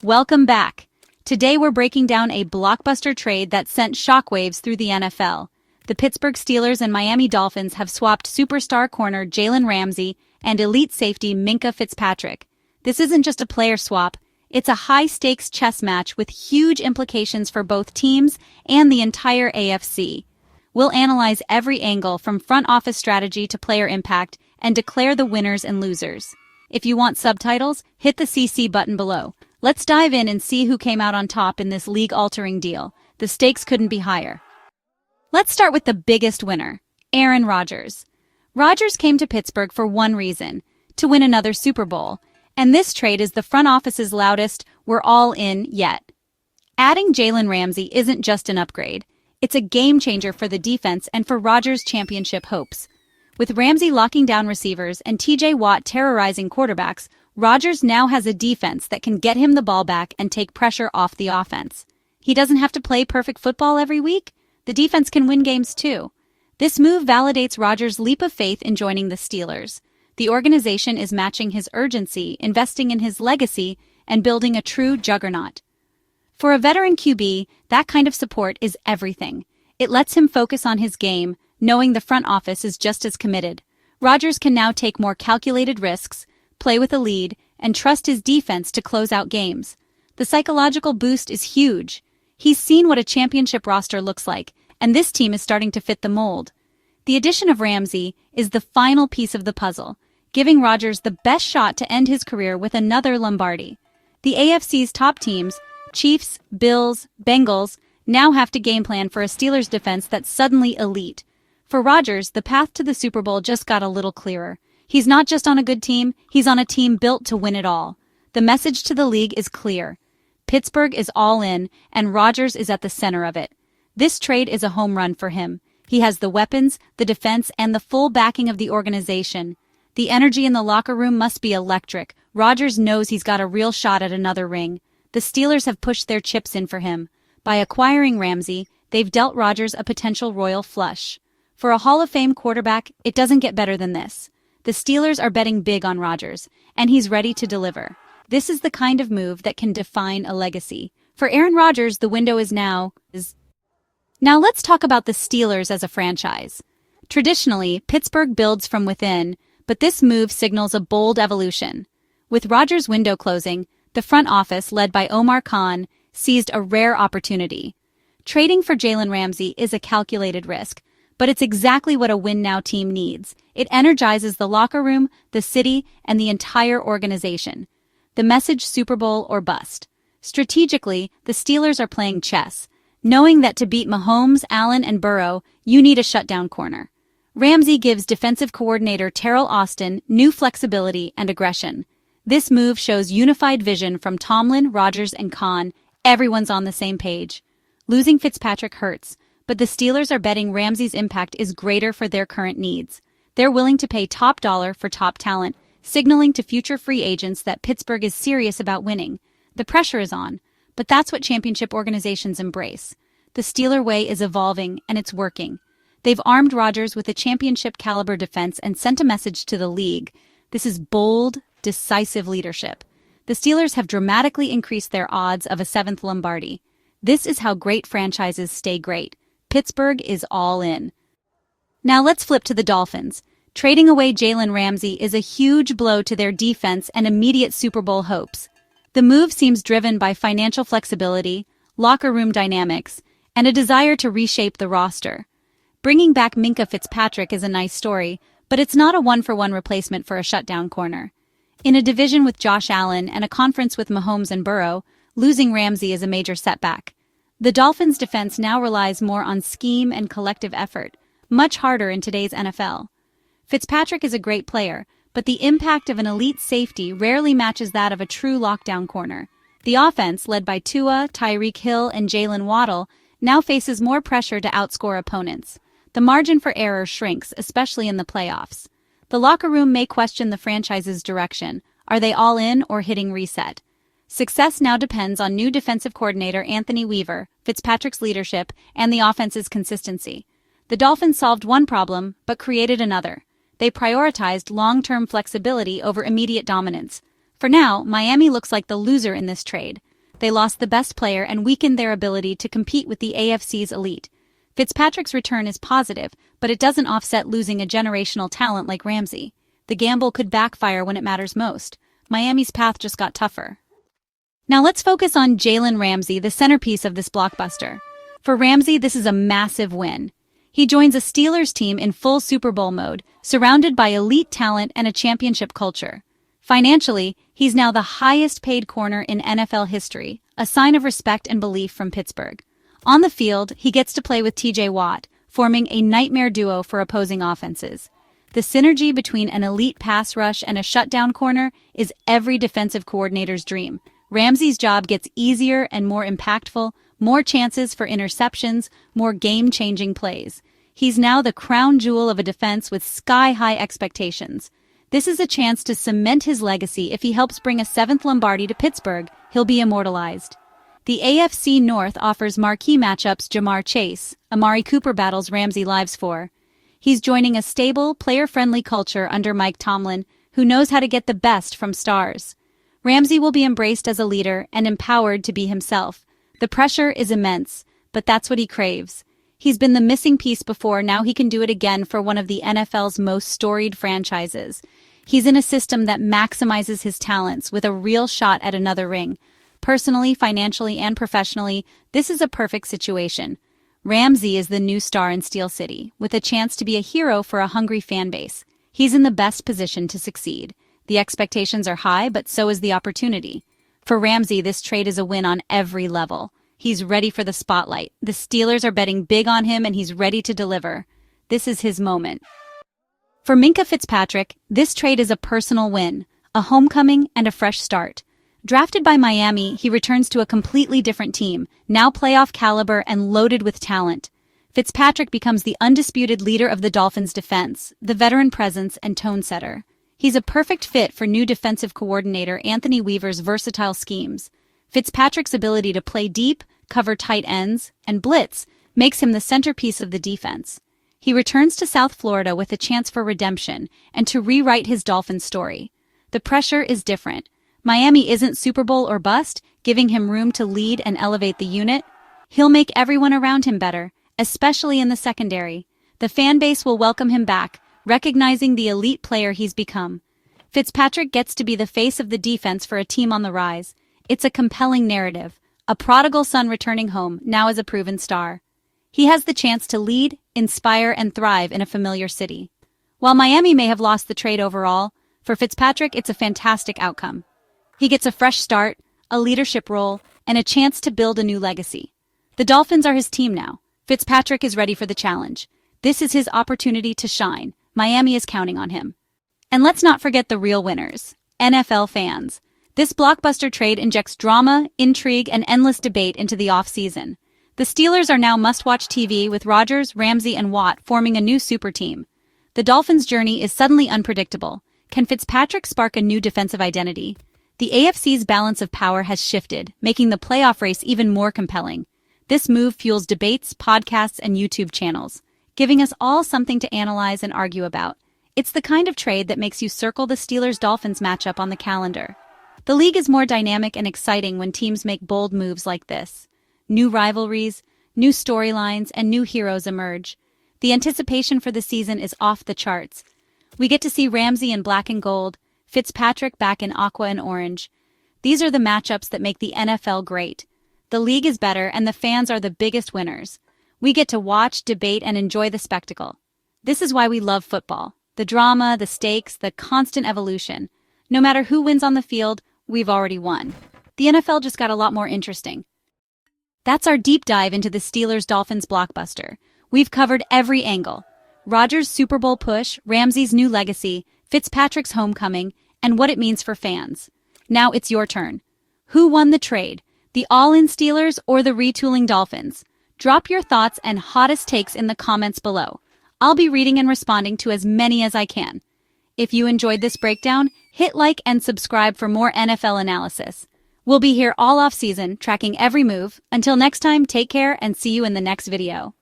Welcome back. Today we're breaking down a blockbuster trade that sent shockwaves through the NFL. The Pittsburgh Steelers and Miami Dolphins have swapped superstar corner Jalen Ramsey and elite safety Minkah Fitzpatrick. This isn't just a player swap, it's a high-stakes chess match with huge implications for both teams and the entire AFC. We'll analyze every angle from front office strategy to player impact and declare the winners and losers. If you want subtitles, hit the CC button below. Let's dive in and see who came out on top in this league-altering deal. The stakes couldn't be higher. Let's start with the biggest winner, Aaron Rodgers. Rodgers came to Pittsburgh for one reason, to win another Super Bowl. And this trade is the front office's loudest, "we're all in" yet. Adding Jalen Ramsey isn't just an upgrade. It's a game-changer for the defense and for Rodgers' championship hopes. With Ramsey locking down receivers and TJ Watt terrorizing quarterbacks, Rodgers now has a defense that can get him the ball back and take pressure off the offense. He doesn't have to play perfect football every week. The defense can win games too. This move validates Rodgers' leap of faith in joining the Steelers. The organization is matching his urgency, investing in his legacy, and building a true juggernaut. For a veteran QB, that kind of support is everything. It lets him focus on his game, knowing the front office is just as committed. Rodgers can now take more calculated risks, play with a lead, and trust his defense to close out games. The psychological boost is huge. He's seen what a championship roster looks like, and this team is starting to fit the mold. The addition of Ramsey is the final piece of the puzzle, giving Rodgers the best shot to end his career with another Lombardi. The AFC's top teams, Chiefs, Bills, Bengals, now have to game plan for a Steelers defense that's suddenly elite. For Rodgers, the path to the Super Bowl just got a little clearer. He's not just on a good team, he's on a team built to win it all. The message to the league is clear. Pittsburgh is all in, and Rodgers is at the center of it. This trade is a home run for him. He has the weapons, the defense, and the full backing of the organization. The energy in the locker room must be electric. Rodgers knows he's got a real shot at another ring. The Steelers have pushed their chips in for him. By acquiring Ramsey, they've dealt Rodgers a potential royal flush. For a Hall of Fame quarterback, it doesn't get better than this. The Steelers are betting big on Rodgers, and he's ready to deliver. This is the kind of move that can define a legacy. For Aaron Rodgers, the window is now. Now let's talk about the Steelers as a franchise. Traditionally, Pittsburgh builds from within, but this move signals a bold evolution. With Rodgers' window closing, the front office, led by Omar Khan, seized a rare opportunity. Trading for Jalen Ramsey is a calculated risk, but it's exactly what a win-now team needs. It energizes the locker room, the city, and the entire organization. The message: Super Bowl or bust. Strategically, the Steelers are playing chess, knowing that to beat Mahomes, Allen, and Burrow, you need a shutdown corner. Ramsey gives defensive coordinator Teryl Austin new flexibility and aggression. This move shows unified vision from Tomlin, Rodgers, and Khan. Everyone's on the same page. Losing Fitzpatrick hurts, but the Steelers are betting Ramsey's impact is greater for their current needs. They're willing to pay top dollar for top talent, signaling to future free agents that Pittsburgh is serious about winning. The pressure is on, but that's what championship organizations embrace. The Steeler way is evolving, and it's working. They've armed Rodgers with a championship-caliber defense and sent a message to the league. This is bold, decisive leadership. The Steelers have dramatically increased their odds of a seventh Lombardi. This is how great franchises stay great. Pittsburgh is all in. Now let's flip to the Dolphins. Trading away Jalen Ramsey is a huge blow to their defense and immediate Super Bowl hopes. The move seems driven by financial flexibility, locker room dynamics, and a desire to reshape the roster. Bringing back Minkah Fitzpatrick is a nice story, but it's not a one-for-one replacement for a shutdown corner. In a division with Josh Allen and a conference with Mahomes and Burrow, losing Ramsey is a major setback. The Dolphins' defense now relies more on scheme and collective effort, much harder in today's NFL. Fitzpatrick is a great player, but the impact of an elite safety rarely matches that of a true lockdown corner. The offense, led by Tua, Tyreekhill, and Jalen Waddle, now faces more pressure to outscore opponents. The margin for error shrinks, especially in the playoffs. The locker room may question the franchise's direction. Are they all in or hitting reset? Success now depends on new defensive coordinator Anthony Weaver, Fitzpatrick's leadership, and the offense's consistency. The Dolphins solved one problem, but created another. They prioritized long-term flexibility over immediate dominance. For now, Miami looks like the loser in this trade. They lost the best player and weakened their ability to compete with the AFC's elite. Fitzpatrick's return is positive, but it doesn't offset losing a generational talent like Ramsey. The gamble could backfire when it matters most. Miami's path just got tougher. Now let's focus on Jalen Ramsey, the centerpiece of this blockbuster. For Ramsey, this is a massive win. He joins a Steelers team in full Super Bowl mode, surrounded by elite talent and a championship culture. Financially, he's now the highest-paid corner in NFL history, a sign of respect and belief from Pittsburgh. On the field, he gets to play with TJ Watt, forming a nightmare duo for opposing offenses. The synergy between an elite pass rush and a shutdown corner is every defensive coordinator's dream. Ramsey's job gets easier and more impactful, more chances for interceptions, more game-changing plays. He's now the crown jewel of a defense with sky-high expectations. This is a chance to cement his legacy. If he helps bring a 7th Lombardi to Pittsburgh, he'll be immortalized. The AFC North offers marquee matchups. Jamar Chase, Amari Cooper battles Ramsey lives for. He's joining a stable, player-friendly culture under Mike Tomlin, who knows how to get the best from stars. Ramsey will be embraced as a leader and empowered to be himself. The pressure is immense, but that's what he craves. He's been the missing piece before, now he can do it again for one of the NFL's most storied franchises. He's in a system that maximizes his talents with a real shot at another ring. Personally, financially, and professionally, this is a perfect situation. Ramsey is the new star in Steel City, with a chance to be a hero for a hungry fan base. He's in the best position to succeed. The expectations are high, but so is the opportunity. For Ramsey, this trade is a win on every level. He's ready for the spotlight. The Steelers are betting big on him, and he's ready to deliver. This is his moment. For Minkah Fitzpatrick, this trade is a personal win, a homecoming, and a fresh start. Drafted by Miami, he returns to a completely different team, now playoff caliber and loaded with talent. Fitzpatrick becomes the undisputed leader of the Dolphins' defense, the veteran presence and tone setter. He's a perfect fit for new defensive coordinator Anthony Weaver's versatile schemes. Fitzpatrick's ability to play deep, cover tight ends, and blitz makes him the centerpiece of the defense. He returns to South Florida with a chance for redemption and to rewrite his Dolphins story. The pressure is different. Miami isn't Super Bowl or bust, giving him room to lead and elevate the unit. He'll make everyone around him better, especially in the secondary. The fan base will welcome him back, recognizing the elite player he's become. Fitzpatrick gets to be the face of the defense for a team on the rise. It's a compelling narrative. A prodigal son returning home, now as a proven star. He has the chance to lead, inspire, and thrive in a familiar city. While Miami may have lost the trade overall, for Fitzpatrick it's a fantastic outcome. He gets a fresh start, a leadership role, and a chance to build a new legacy. The Dolphins are his team now. Fitzpatrick is ready for the challenge. This is his opportunity to shine. Miami is counting on him. And let's not forget the real winners, NFL fans. This blockbuster trade injects drama, intrigue, and endless debate into the offseason. The Steelers are now must-watch TV with Rodgers, Ramsey, and Watt forming a new super team. The Dolphins' journey is suddenly unpredictable. Can Fitzpatrick spark a new defensive identity? The AFC's balance of power has shifted, making the playoff race even more compelling. This move fuels debates, podcasts, and YouTube channels, giving us all something to analyze and argue about. It's the kind of trade that makes you circle the Steelers-Dolphins matchup on the calendar. The league is more dynamic and exciting when teams make bold moves like this. New rivalries, new storylines, and new heroes emerge. The anticipation for the season is off the charts. We get to see Ramsey in black and gold, Fitzpatrick back in aqua and orange. These are the matchups that make the NFL great. The league is better, and the fans are the biggest winners. We get to watch, debate, and enjoy the spectacle. This is why we love football. The drama, the stakes, the constant evolution. No matter who wins on the field, we've already won. The NFL just got a lot more interesting. That's our deep dive into the Steelers-Dolphins blockbuster. We've covered every angle. Rodgers' Super Bowl push, Ramsey's new legacy, Fitzpatrick's homecoming, and what it means for fans. Now it's your turn. Who won the trade? The all-in Steelers or the retooling Dolphins? Drop your thoughts and hottest takes in the comments below. I'll be reading and responding to as many as I can. If you enjoyed this breakdown, hit like and subscribe for more NFL analysis. We'll be here all off-season, tracking every move. Until next time, take care and see you in the next video.